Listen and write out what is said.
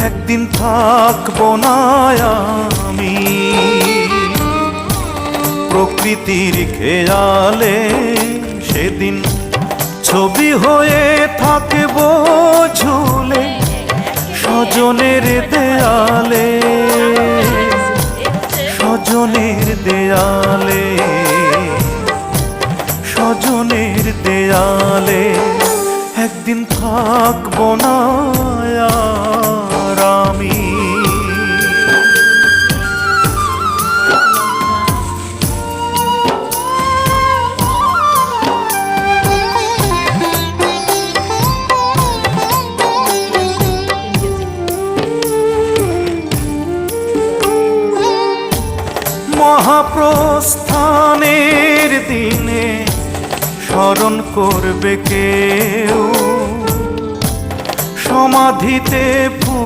একদিন থাকবো না আমি প্রকৃতির খেয়ালে, সেদিন ছবি হয়ে থাকবো ঝুলে স্বজনের দেয়ালে, স্বজনের দেয়ালে, স্বজনের দেয়ালে। একদিন থাকবো না আর আমি। মহাপ্রস্থানের দিনে স্মরণ করবে কেউ, সমাধিতে ফুল